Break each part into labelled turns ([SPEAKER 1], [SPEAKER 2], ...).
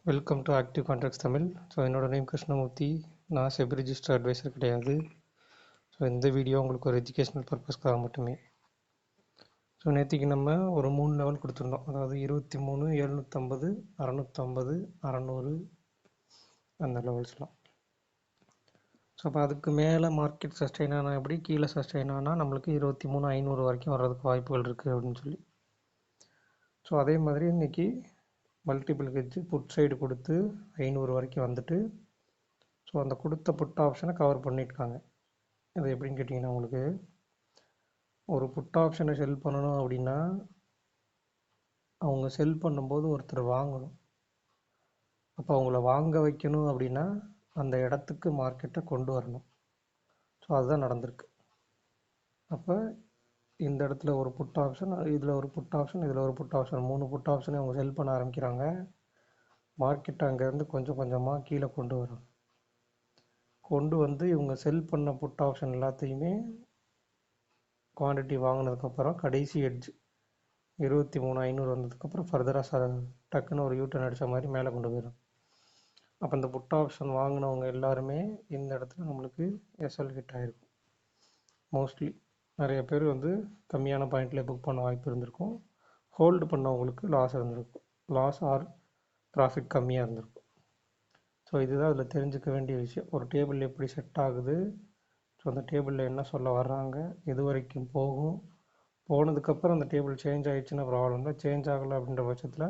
[SPEAKER 1] Welcome to active contracts Tamil. So என்னோட name Krishnamurthy. நான் SEBI register advisor கிடையாது. ஸோ இந்த வீடியோ உங்களுக்கு ஒரு எஜுகேஷ்னல் பர்பஸ்க்காக மட்டுமே. ஸோ நேற்றுக்கு நம்ம ஒரு 3 லெவல் கொடுத்துருந்தோம். அதாவது 23, 750, 650, 600 அந்த லெவல்ஸ்லாம். ஸோ அப்போ அதுக்கு மேலே மார்க்கெட் சஸ்டெயின் ஆனால் எப்படி, கீழே சஸ்டெயின் ஆனால் நம்மளுக்கு 23, 500 வரைக்கும் வர்றதுக்கு வாய்ப்புகள் இருக்குது அப்படின்னு சொல்லி. ஸோ அதே மாதிரி இன்றைக்கி மல்டிபிள் ஹெட்ஜ் புட் சைடு கொடுத்து 500 வரைக்கும் வந்துட்டு, ஸோ அந்த கொடுத்த புட் ஆப்ஷனை கவர் பண்ணியிருக்காங்க. அது எப்படின்னு கேட்டிங்கன்னா, உங்களுக்கு ஒரு புட் ஆப்ஷனை செல் பண்ணணும் அப்படின்னா அவங்க செல் பண்ணும்போது ஒருத்தர் வாங்கணும். அப்போ அவங்கள வாங்க வைக்கணும் அப்படின்னா அந்த இடத்துக்கு மார்க்கெட்டை கொண்டு வரணும். ஸோ அதுதான் நடந்திருக்கு. அப்போ இந்த இடத்துல ஒரு புட் ஆப்ஷன், இதில் ஒரு புட் ஆப்ஷன், இதில் ஒரு புட் ஆப்ஷன், 3 புட் ஆப்ஷனை அவங்க செல் பண்ண ஆரம்பிக்கிறாங்க. மார்க்கெட்டை அங்கேருந்து கொஞ்சம் கொஞ்சமாக கீழே கொண்டு வரும். கொண்டு வந்து இவங்க செல் பண்ண புட் ஆப்ஷன் எல்லாத்தையுமே குவான்டிட்டி வாங்கினதுக்கப்புறம் கடைசி எட்ஜ் 23,500 வந்ததுக்கப்புறம் ஃபர்தராக டக்குன்னு ஒரு யூட்டர்ன் அடித்த மாதிரி மேலே கொண்டு போயிடும். அப்போ இந்த புட் ஆப்ஷன் வாங்கினவங்க எல்லாருமே இந்த இடத்துல நம்மளுக்கு எஸ்எல் ஹிட் ஆகிருக்கும். மோஸ்ட்லி நிறைய பேர் கம்மியான பாயிண்டில் புக் பண்ண வாய்ப்பு இருந்திருக்கும். ஹோல்டு பண்ணவங்களுக்கு லாஸ் இருந்திருக்கும். லாஸ் ஆர் ப்ராஃபிட் கம்மியாக இருந்திருக்கும். ஸோ இதுதான் அதில் தெரிஞ்சுக்க வேண்டிய விஷயம். ஒரு டேபிள் எப்படி செட் ஆகுது, ஸோ அந்த டேபிளில் என்ன சொல்ல வர்றாங்க, எது வரைக்கும் போகும், போனதுக்கப்புறம் அந்த டேபிள் சேஞ்ச் ஆகிடுச்சுன்னா ப்ராப்ளம் தான். சேஞ்ச் ஆகலை அப்படின்ற பட்சத்தில்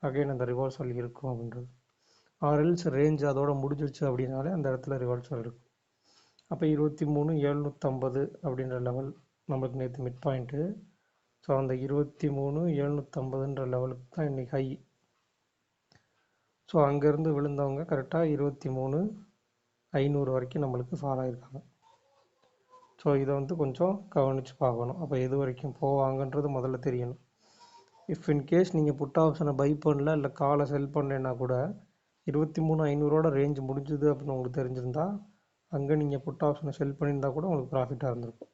[SPEAKER 1] அகைன் அந்த ரிவர்சல் இருக்கும் அப்படின்றது. ஆர்எல்ஸ் ரேஞ்ச் அதோட முடிஞ்சிடுச்சு அப்படின்னாலே அந்த இடத்துல ரிவர்சல் இருக்கும். அப்போ 23,750 அப்படின்ற லெவல் நம்மளுக்கு நேற்று மிட் பாயிண்ட்டு. ஸோ அந்த 23,750ன்ற லெவலுக்கு தான் இன்றைக்கி ஹை. ஸோ அங்கேருந்து விழுந்தவங்க கரெக்டாக 23,500 வரைக்கும் நம்மளுக்கு ஃபால் ஆகிருக்காங்க. ஸோ இதை கொஞ்சம் கவனித்து பார்க்கணும். அப்போ எது வரைக்கும் போவாங்கன்றது முதல்ல தெரியணும். இஃப் இன்கேஸ் நீங்கள் புட் ஆப்ஷனை பை பண்ணல, இல்லை காலை செல் பண்ணலைன்னா கூட 23,500 ரேஞ்ச் முடிஞ்சுது அப்படின்னு உங்களுக்கு தெரிஞ்சிருந்தா அங்கே நீங்கள் புட் ஆப்ஷனை செல் பண்ணியிருந்தால் கூட உங்களுக்கு ப்ராஃபிட்டாக இருந்திருக்கும்.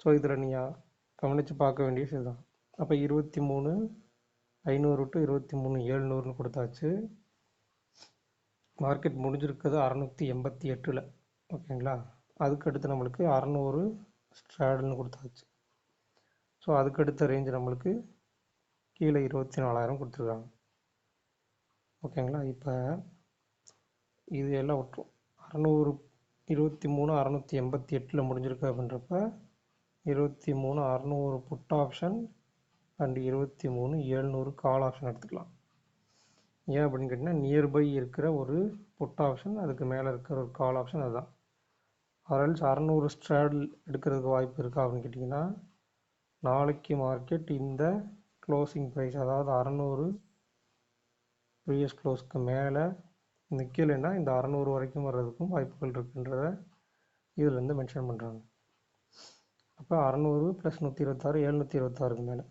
[SPEAKER 1] ஸோ இதில் நீங்கள் கவனித்து பார்க்க வேண்டிய விஷயம் தான். அப்போ 23,500 டு 23,700 கொடுத்தாச்சு. மார்க்கெட் முடிஞ்சிருக்குது 688. ஓகேங்களா. அதுக்கடுத்து நம்மளுக்கு 600 ஸ்ட்ராடல்னு கொடுத்தாச்சு. ஸோ அதுக்கடுத்த ரேஞ்ச் நம்மளுக்கு கீழே 24,000 கொடுத்துருக்காங்க. ஓகேங்களா. இப்போ இது எல்லாம் விட்டுரும். 23,688 முடிஞ்சிருக்கு அப்படின்றப்ப 23,600 put option and 23,700 call option எடுத்துக்கலாம். ஏன் அப்படின்னு கேட்டிங்கன்னா, நியர்பை இருக்கிற ஒரு புட் ஆப்ஷன், அதுக்கு மேலே இருக்கிற ஒரு கால் ஆப்ஷன், அதுதான். ஆர்எல்ஸ் 600 ஸ்ட்ராடல் எடுக்கிறதுக்கு வாய்ப்பு இருக்கா அப்படின்னு கேட்டிங்கன்னா, நாளைக்கு மார்க்கெட் இந்த க்ளோசிங் ப்ரைஸ், அதாவது 600 ப்ரீவியஸ் க்ளோஸ்க்கு மேலே நிற்கலைன்னா இந்த 600 வரைக்கும் வர்றதுக்கும் வாய்ப்புகள் இருக்குன்றத இதிலேருந்து மென்ஷன் பண்ணுறாங்க. அப்போ 600 + 126 726க்கு மேலே.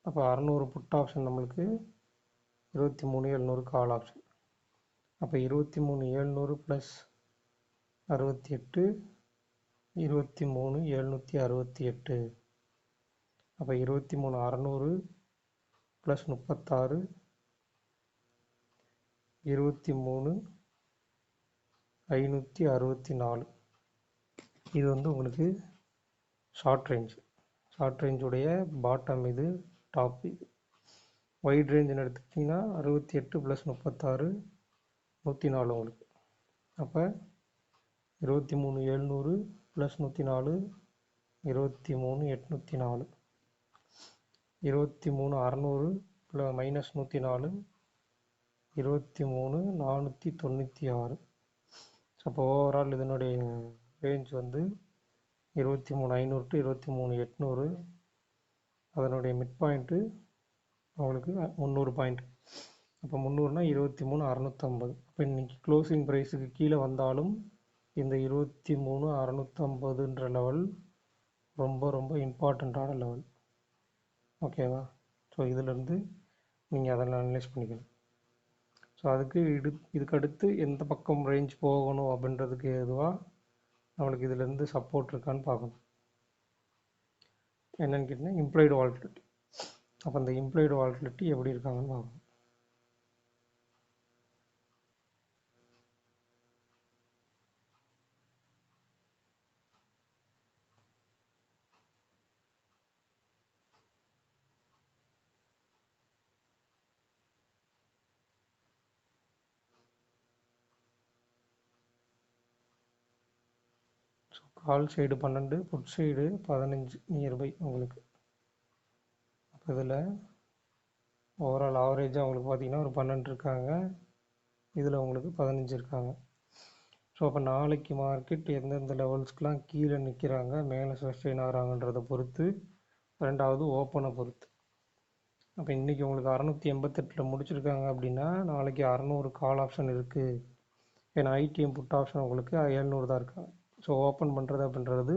[SPEAKER 1] அப்போ 600 புட் ஆப்ஷன் நம்மளுக்கு 23,700 கால் ஆப்ஷன். அப்போ 23,700 + 68 23,768. அப்போ 23,600 + 36 23,564. இது உங்களுக்கு ஷார்ட் ரேஞ்ச். ஷார்ட் ரேஞ்சுடைய பாட்டம் இது, டாப் இது. வைட் ரேஞ்சுன்னு எடுத்துக்கிட்டிங்கன்னா 68 + 36 104 உங்களுக்கு. அப்போ 23,700 + 104 23,804. 23,600 + -104 23,496. அப்போ ஓவரால் இதனுடைய ரேஞ்ச் 23,500 டு 23,800. அதனுடைய மிட் பாயிண்ட்டு உங்களுக்கு 300 பாயிண்ட். அப்போ 300னா 23,650. அப்போ இன்றைக்கி க்ளோசிங் ப்ரைஸுக்கு கீழே வந்தாலும் இந்த 23,650ன்ற லெவல் ரொம்ப ரொம்ப இம்பார்ட்டண்ட்டான லெவல். ஓகேவா. ஸோ இதிலேருந்து நீங்கள் அதெல்லாம் அனலைஸ் பண்ணிக்கணும். ஸோ இதுக்கு அடுத்து எந்த பக்கம் ரேஞ்ச் போகணும் அப்படின்றதுக்கு எதுவாக நம்மளுக்கு இதிலேருந்து சப்போர்ட் இருக்கான்னு பார்க்கணும். என்னென்னு கேட்டிங்கன்னா, இம்ப்ளாய்டு வால்டிலிட்டி. அப்போ அந்த இம்ப்ளாய்டு வால்டிலிட்டி எப்படி இருக்காங்கன்னு பார்க்கணும். So call side 12, put side 15 nearby உங்களுக்கு. அப்போ இதில் ஓவரால் ஆவரேஜாக உங்களுக்கு பார்த்தீங்கன்னா ஒரு 12 இருக்காங்க, இதில் உங்களுக்கு 15 இருக்காங்க. ஸோ அப்போ நாளைக்கு மார்க்கெட் எந்தெந்த லெவல்ஸ்க்கெலாம் கீழே நிற்கிறாங்க, மேலே சஸ்டெயின் ஆகிறாங்கன்றதை பொறுத்து, ரெண்டாவது ஓப்பனை பொறுத்து. அப்போ இன்றைக்கி உங்களுக்கு 688 முடிச்சிருக்காங்க அப்படின்னா நாளைக்கு 600 கால் ஆப்ஷன் இருக்குது. ஏன்னா ஐடிஎம் புட் ஆப்ஷன் உங்களுக்கு 700 தான் இருக்காங்க. ஸோ ஓப்பன் பண்ணுறது அப்படின்றது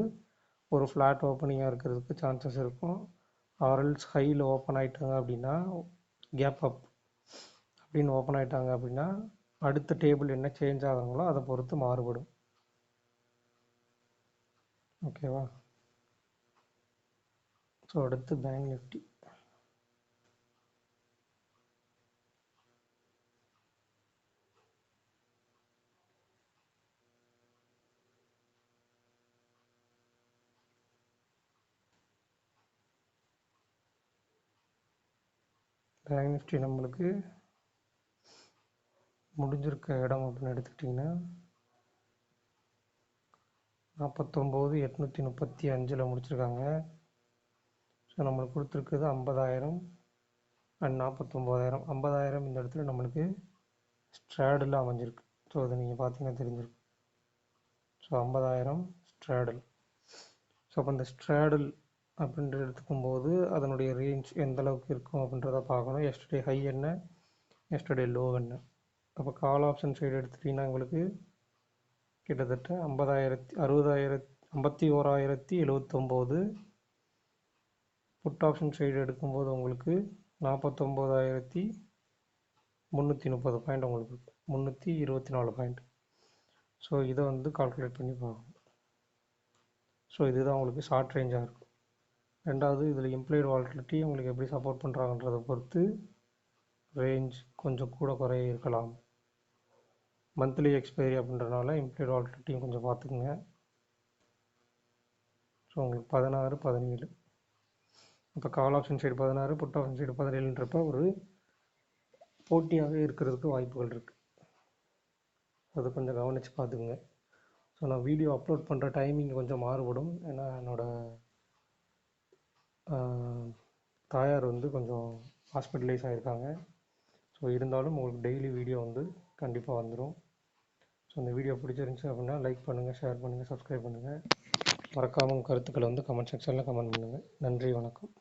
[SPEAKER 1] ஒரு ஃப்ளாட் ஓப்பனிங்காக இருக்கிறதுக்கு சான்சஸ் இருக்கும். ஆர்எல்ஸ் ஹையில் ஓப்பன் ஆகிட்டாங்க அப்படின்னா கேப் அப் அப்படின்னு ஓப்பன் ஆகிட்டாங்க அப்படின்னா அடுத்த டேபிள் என்ன சேஞ்ச் ஆகுறாங்களோ அதை பொறுத்து மாறுபடும். ஓகேவா? ஸோ அடுத்து பேங்க் நிஃப்டி. பேங்க் நிஃப்டி நம்மளுக்கு முடிஞ்சிருக்க இடம் அப்படின்னு எடுத்துக்கிட்டிங்கன்னா 49,835 முடிச்சிருக்காங்க. ஸோ நம்மளுக்கு கொடுத்துருக்குது 50,000 அண்ட் 49,000. 50,000 இந்த இடத்துல நம்மளுக்கு ஸ்ட்ராடில் அமைஞ்சிருக்கு. ஸோ அதை நீங்கள் பார்த்தீங்கன்னா தெரிஞ்சிருக்கும். ஸோ 50,000 ஸ்ட்ராடல். ஸோ அப்போ இந்த ஸ்ட்ராடல் அப்படின்ற எடுத்துக்கும்போது அதனுடைய ரேஞ்ச் எந்த அளவுக்கு இருக்கும் அப்படின்றத பார்க்கணும். எஸ்டர்டே ஹை என்ன, எஸ்டர்டே லோ என்ன. அப்போ கால் ஆப்ஷன் சைடு எடுத்துட்டிங்கன்னா உங்களுக்கு கிட்டத்தட்ட 51,079. புட் ஆப்ஷன் சைடு எடுக்கும்போது உங்களுக்கு 49,330 பாயிண்ட் உங்களுக்கு இருக்கு, 324 பாயிண்ட். ஸோ இதை வந்து கால்குலேட் பண்ணி பார்க்கணும். ஸோ இதுதான் உங்களுக்கு ஷார்ட் ரேஞ்சாக இருக்கும். ரெண்டாவது இதில் இம்ப்ளாய்டு வாலட்டிலிட்டி உங்களுக்கு எப்படி சப்போர்ட் பண்ணுறாங்கன்றதை பொறுத்து ரேஞ்ச் கொஞ்சம் கூட குறைய இருக்கலாம். மந்த்லி எக்ஸ்பைரி அப்படின்றனால இம்ப்ளாய்டு வாலட்டிலிட்டியும் கொஞ்சம் பார்த்துக்குங்க. ஸோ உங்களுக்கு 16, 17. இப்போ call option side 16, put option side 17ன்றப்ப ஒரு போட்டியாகவே இருக்கிறதுக்கு வாய்ப்புகள் இருக்குது. அது கொஞ்சம் கவனித்து பார்த்துக்குங்க. ஸோ நான் வீடியோ அப்லோட் பண்ணுற டைமிங் கொஞ்சம் மாறுபடும். ஏன்னா என்னோடய தாயார் வந்து கொஞ்சம் ஹாஸ்பிட்டலைஸ் ஆகிருக்காங்க. ஸோ இருந்தாலும் உங்களுக்கு டெய்லி வீடியோ வந்து கண்டிப்பாக வந்துடும். ஸோ இந்த வீடியோ பிடிச்சிருந்துச்சி அப்படின்னா லைக் பண்ணுங்கள், ஷேர் பண்ணுங்கள், சப்ஸ்கிரைப் பண்ணுங்கள். மறக்காமல் கருத்துக்களை வந்து கமெண்ட் செக்ஷனில் கமெண்ட் பண்ணுங்கள். நன்றி, வணக்கம்.